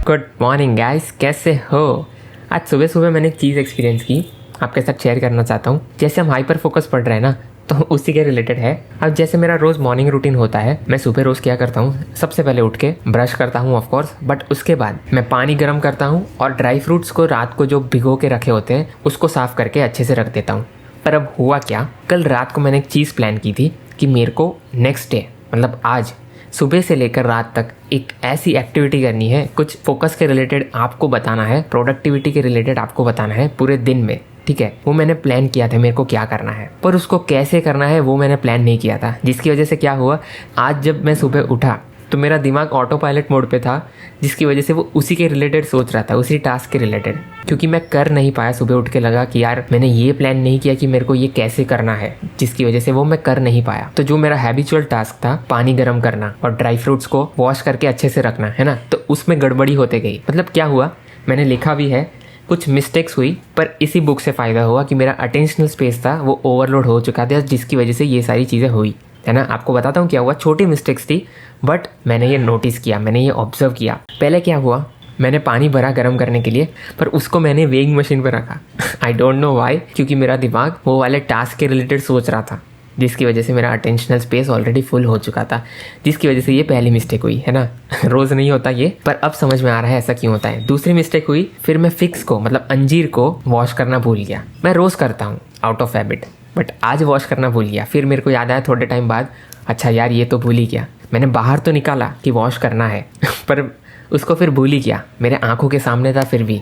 Good morning guys, कैसे हो? आज सुबह सुबह मैंने एक चीज़ एक्सपीरियंस की, आपके साथ शेयर करना चाहता हूँ। जैसे हम हाइपर फोकस पढ़ रहे हैं ना, तो उसी के रिलेटेड है। अब जैसे मेरा रोज़ मॉर्निंग रूटीन होता है, मैं सुबह रोज़ क्या करता हूँ, सबसे पहले उठ के ब्रश करता हूँ ऑफ कोर्स, बट उसके बाद मैं पानी गर्म करता हूँ और ड्राई फ्रूट्स को रात को जो भिगो के रखे होते हैं उसको साफ़ करके अच्छे से रख देता हूँ। पर अब हुआ क्या, कल रात को मैंने एक चीज़ प्लान की थी कि मेरे को नेक्स्ट डे मतलब आज सुबह से लेकर रात तक एक ऐसी एक्टिविटी करनी है, कुछ फोकस के रिलेटेड आपको बताना है, प्रोडक्टिविटी के रिलेटेड आपको बताना है पूरे दिन में, ठीक है। वो मैंने प्लान किया था मेरे को क्या करना है, पर उसको कैसे करना है वो मैंने प्लान नहीं किया था। जिसकी वजह से क्या हुआ, आज जब मैं सुबह उठा तो मेरा दिमाग ऑटो पायलट मोड पे था, जिसकी वजह से वो उसी के रिलेटेड सोच रहा था, उसी टास्क के रिलेटेड, क्योंकि मैं कर नहीं पाया। सुबह उठ के लगा कि यार मैंने ये प्लान नहीं किया कि मेरे को ये कैसे करना है, जिसकी वजह से वो मैं कर नहीं पाया। तो जो मेरा हैबिचुअल टास्क था, पानी गर्म करना और ड्राई फ्रूट्स को वॉश करके अच्छे से रखना है ना, तो उसमें गड़बड़ी होते गई। मतलब क्या हुआ, मैंने लिखा भी है, कुछ मिस्टेक्स हुई, पर इसी बुक से फ़ायदा हुआ कि मेरा अटेंशनल स्पेस था वो ओवरलोड हो चुका था, जिसकी वजह से ये सारी चीज़ें हुई, है ना। आपको बताता हूँ क्या हुआ। छोटी मिस्टेक्स थी, बट मैंने ये नोटिस किया, मैंने ये ऑब्जर्व किया। पहले क्या हुआ, मैंने पानी भरा गर्म करने के लिए, पर उसको मैंने वेइंग मशीन पर रखा। आई डोंट नो वाई, क्योंकि मेरा दिमाग वो वाले टास्क के रिलेटेड सोच रहा था, जिसकी वजह से मेरा अटेंशनल स्पेस ऑलरेडी फुल हो चुका था, जिसकी वजह से ये पहली मिस्टेक हुई, है ना। रोज़ नहीं होता ये, पर अब समझ में आ रहा है ऐसा क्यों होता है। दूसरी मिस्टेक हुई, फिर मैं फिक्स को मतलब अंजीर को वॉश करना भूल गया। मैं रोज़ करता हूँ आउट ऑफ हैबिट, बट आज वॉश करना भूल गया। फिर मेरे को याद आया थोड़े टाइम बाद, अच्छा यार ये तो भूल ही गया। मैंने बाहर तो निकाला कि वॉश करना है पर उसको फिर भूल ही गया, मेरे आंखों के सामने था फिर भी।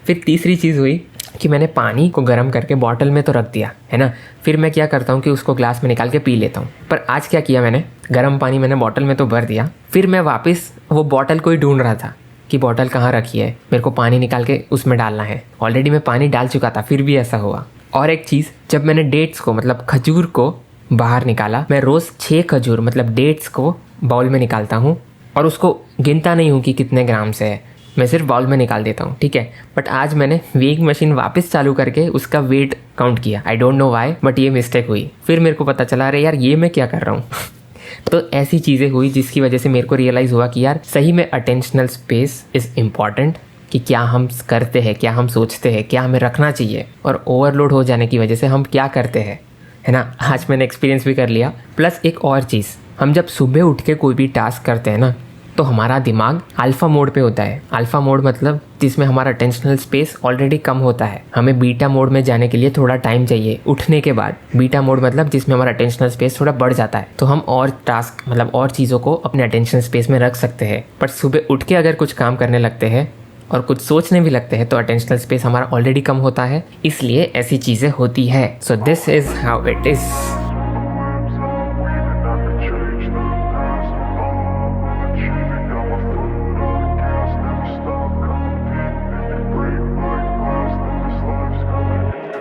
फिर तीसरी चीज़ हुई कि मैंने पानी को गर्म करके बॉटल में तो रख दिया, है ना। फिर मैं क्या करता हूँ कि उसको ग्लास में निकाल के पी लेता हूँ। पर आज क्या किया मैंने, गर्म पानी मैंने बॉटल में तो भर दिया, फिर मैं वापस वो बॉटल को ही ढूंढ रहा था कि बॉटल कहाँ रखी है, मेरे को पानी निकाल के उसमें डालना है। ऑलरेडी मैं पानी डाल चुका था, फिर भी ऐसा हुआ। और एक चीज़, जब मैंने डेट्स को मतलब खजूर को बाहर निकाला, मैं रोज़ 6 खजूर मतलब डेट्स को बाउल में निकालता हूँ और उसको गिनता नहीं हूँ कि कितने ग्राम से है, मैं सिर्फ बाउल में निकाल देता हूँ, ठीक है। बट आज मैंने वेइंग मशीन वापस चालू करके उसका वेट काउंट किया। I don't know why, but ये मिस्टेक हुई। फिर मेरे को पता चला, अरे यार ये मैं क्या कर रहा हूँ। तो ऐसी चीज़ें हुई जिसकी वजह से मेरे को रियलाइज़ हुआ कि यार सही में अटेंशनल स्पेस इज़ इम्पॉर्टेंट, कि क्या हम करते हैं, क्या हम सोचते हैं, क्या हमें रखना चाहिए, और ओवरलोड हो जाने की वजह से हम क्या करते हैं, है ना। आज मैंने एक्सपीरियंस भी कर लिया। प्लस एक और चीज़, हम जब सुबह उठ के कोई भी टास्क करते हैं ना, तो हमारा दिमाग अल्फ़ा मोड पे होता है। अल्फ़ा मोड मतलब जिसमें हमारा अटेंशनल स्पेस ऑलरेडी कम होता है। हमें बीटा मोड में जाने के लिए थोड़ा टाइम चाहिए उठने के बाद। बीटा मोड मतलब जिसमें हमारा अटेंशनल स्पेस थोड़ा बढ़ जाता है, तो हम और टास्क मतलब और चीज़ों को अपने अटेंशनल स्पेस में रख सकते हैं। पर सुबह उठ के अगर कुछ काम करने लगते हैं और कुछ सोचने भी लगते हैं, तो अटेंशनल स्पेस हमारा ऑलरेडी कम होता है, इसलिए ऐसी चीज़ें होती है। So this is how it is.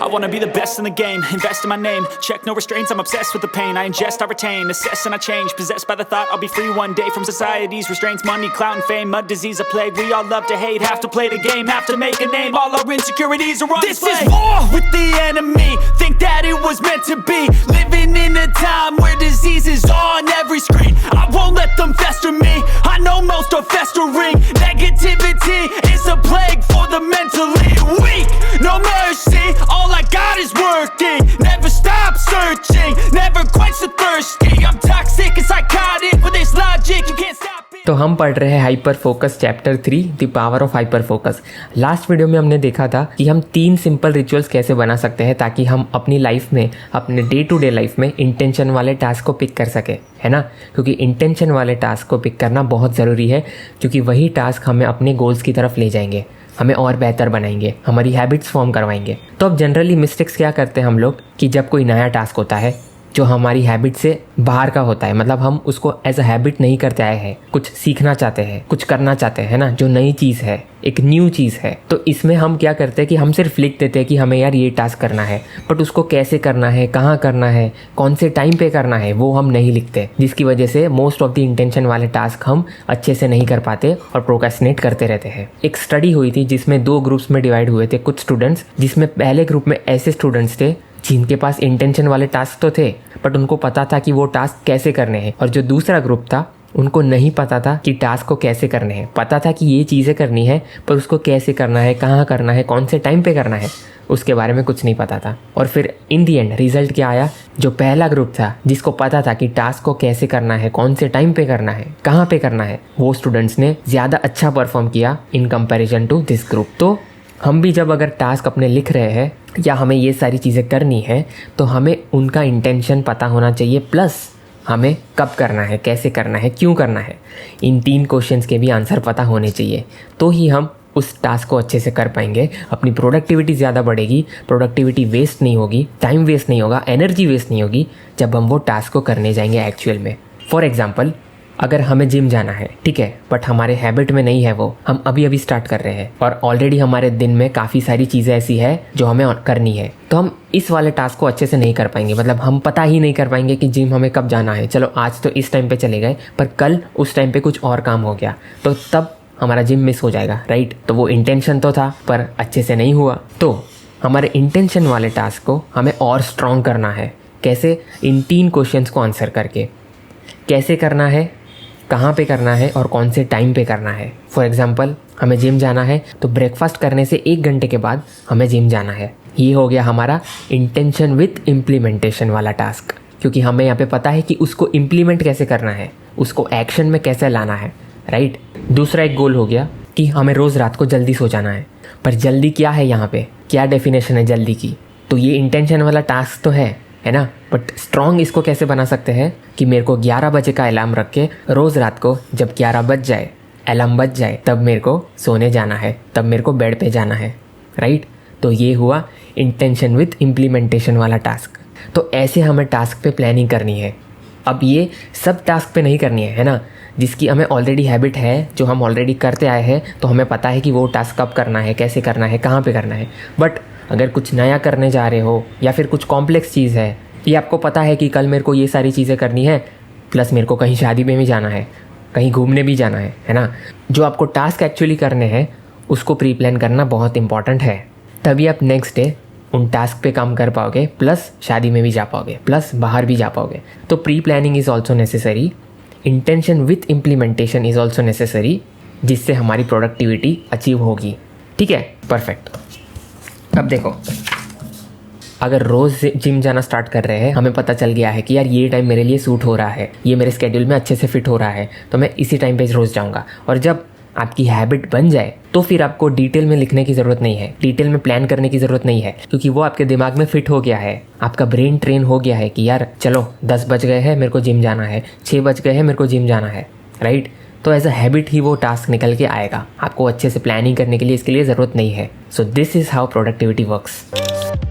I wanna be the best in the game, invest in my name, check no restraints, I'm obsessed with the pain, I ingest, I retain, assess and I change, possessed by the thought I'll be free one day from society's restraints, money, clout and fame, a disease, a plague, we all love to hate, have to play the game, have to make a name, all our insecurities are on display. This is war with the enemy, think that it was meant to be, living in a time where disease is on every screen, I won't let them fester me, I know most are festering, negativity is a plague for the mentally weak, no mercy, all I got is working, never stop searching, never quench the thirsty, I'm toxic and psychotic with this logic, you can't stop it. तो हम पढ़ रहे हैं hyper focus chapter 3, the power of hyper focus. Last video में हमने देखा था कि हम 3 सिंपल रिचुअल्स कैसे बना सकते हैं ताकि हम अपनी लाइफ में, अपने डे टू डे लाइफ में इंटेंशन वाले टास्क को पिक कर सके, है ना। क्योंकि इंटेंशन वाले टास्क को पिक करना बहुत ज़रूरी है, क्योंकि वही टास्क हमें अपने गोल्स की तरफ ले जाएंगे, हमें और बेहतर बनाएंगे, हमारी हैबिट्स फॉर्म करवाएंगे। तो अब जनरली मिस्टेक्स क्या करते हैं हम लोग, कि जब कोई नया टास्क होता है जो हमारी हैबिट से बाहर का होता है, मतलब हम उसको एज अ हैबिट नहीं करते आए हैं, कुछ सीखना चाहते हैं, कुछ करना चाहते हैं ना, जो नई चीज़ है, एक न्यू चीज़ है, तो इसमें हम क्या करते हैं कि हम सिर्फ लिख देते हैं कि हमें यार ये टास्क करना है, बट उसको कैसे करना है, कहाँ करना है, कौन से टाइम पे करना है, वो हम नहीं लिखते, जिसकी वजह से मोस्ट ऑफ द इंटेंशन वाले टास्क हम अच्छे से नहीं कर पाते और प्रोक्रेस्टिनेट करते रहते हैं। एक स्टडी हुई थी जिसमें 2 ग्रुप्स में डिवाइड हुए थे कुछ स्टूडेंट्स, जिसमें पहले ग्रुप में ऐसे स्टूडेंट्स थे जिनके पास इंटेंशन वाले टास्क तो थे, बट उनको पता था कि वो टास्क कैसे करने हैं, और जो दूसरा ग्रुप था उनको नहीं पता था कि टास्क को कैसे करने हैं। पता था कि ये चीज़ें करनी है, पर उसको कैसे करना है, कहाँ करना है, कौन से टाइम पे करना है, उसके बारे में कुछ नहीं पता था। और फिर इन दी एंड रिजल्ट क्या आया? जो पहला ग्रुप था जिसको पता था कि टास्क को कैसे करना है, कौन से टाइम पे करना है, कहाँ पे करना है, वो स्टूडेंट्स ने ज़्यादा अच्छा परफॉर्म किया in comparison to this group. तो हम भी जब अगर टास्क अपने लिख रहे हैं या हमें ये सारी चीज़ें करनी है, तो हमें उनका इंटेंशन पता होना चाहिए, प्लस हमें कब करना है, कैसे करना है, क्यों करना है, इन 3 क्वेश्चंस के भी आंसर पता होने चाहिए। तो ही हम उस टास्क को अच्छे से कर पाएंगे, अपनी प्रोडक्टिविटी ज़्यादा बढ़ेगी, प्रोडक्टिविटी वेस्ट नहीं होगी, टाइम वेस्ट नहीं होगा, एनर्जी वेस्ट नहीं होगी जब हम वो टास्क को करने जाएंगे एक्चुअल में। फॉर एग्जाम्पल, अगर हमें जिम जाना है, ठीक है, बट हमारे हैबिट में नहीं है वो, हम अभी अभी स्टार्ट कर रहे हैं और ऑलरेडी हमारे दिन में काफ़ी सारी चीज़ें ऐसी है जो हमें करनी है, तो हम इस वाले टास्क को अच्छे से नहीं कर पाएंगे। मतलब हम पता ही नहीं कर पाएंगे कि जिम हमें कब जाना है। चलो आज तो इस टाइम पे चले गए, पर कल उस टाइम पे कुछ और काम हो गया, तो तब हमारा जिम मिस हो जाएगा, राइट। तो वो इंटेंशन तो था पर अच्छे से नहीं हुआ। तो हमारे इंटेंशन वाले टास्क को हमें और स्ट्रॉन्ग करना है। कैसे? इन 3 क्वेश्चंस को आंसर करके। कैसे करना है, कहाँ पे करना है और कौन से टाइम पे करना है। फॉर एग्जांपल, हमें जिम जाना है तो ब्रेकफास्ट करने से 1 घंटे के बाद हमें जिम जाना है। ये हो गया हमारा इंटेंशन विथ इम्प्लीमेंटेशन वाला टास्क, क्योंकि हमें यहाँ पे पता है कि उसको इम्प्लीमेंट कैसे करना है, उसको एक्शन में कैसे लाना है, राइट। दूसरा एक गोल हो गया कि हमें रोज़ रात को जल्दी सो जाना है। पर जल्दी क्या है यहाँ पे, क्या डेफिनेशन है जल्दी की? तो ये इंटेंशन वाला टास्क तो है ना, बट स्ट्रॉन्ग इसको कैसे बना सकते हैं कि मेरे को 11 बजे का अलार्म रख के रोज़ रात को जब 11 बज जाए, अलार्म बज जाए, तब मेरे को सोने जाना है, तब मेरे को बेड पे जाना है, राइट। तो ये हुआ इंटेंशन विथ इम्प्लीमेंटेशन वाला टास्क। तो ऐसे हमें टास्क पे प्लानिंग करनी है। अब ये सब टास्क पे नहीं करनी है ना, जिसकी हमें ऑलरेडी हैबिट है, जो हम ऑलरेडी करते आए हैं, तो हमें पता है कि वो टास्क कब करना है, कैसे करना है, कहाँ पे करना है। बट अगर कुछ नया करने जा रहे हो या फिर कुछ कॉम्प्लेक्स चीज़ है, ये आपको पता है कि कल मेरे को ये सारी चीज़ें करनी है, प्लस मेरे को कहीं शादी में भी जाना है, कहीं घूमने भी जाना है ना, जो आपको टास्क एक्चुअली करने हैं उसको प्री प्लान करना बहुत इंपॉर्टेंट है। तभी आप नेक्स्ट डे उन टास्क पे काम कर पाओगे, प्लस शादी में भी जा पाओगे, प्लस बाहर भी जा पाओगे। तो pre planning is also necessary, intention with implementation is also necessary, जिससे हमारी प्रोडक्टिविटी अचीव होगी। ठीक है, परफेक्ट। अब देखो, अगर रोज़ जिम जाना स्टार्ट कर रहे हैं, हमें पता चल गया है कि यार ये टाइम मेरे लिए सूट हो रहा है, ये मेरे स्केड्यूल में अच्छे से फिट हो रहा है, तो मैं इसी टाइम पे रोज़ जाऊँगा। और जब आपकी हैबिट बन जाए तो फिर आपको डिटेल में लिखने की ज़रूरत नहीं है, डिटेल में प्लान करने की ज़रूरत नहीं है, क्योंकि वो आपके दिमाग में फिट हो गया है। आपका ब्रेन ट्रेन हो गया है कि यार चलो 10 बज गए हैं, मेरे को जिम जाना है, 6 बज गए हैं, मेरे को जिम जाना है, राइट। तो एज अ हैबिट ही वो टास्क निकल के आएगा। आपको अच्छे से प्लानिंग करने के लिए इसके लिए ज़रूरत नहीं है। So this is how productivity works.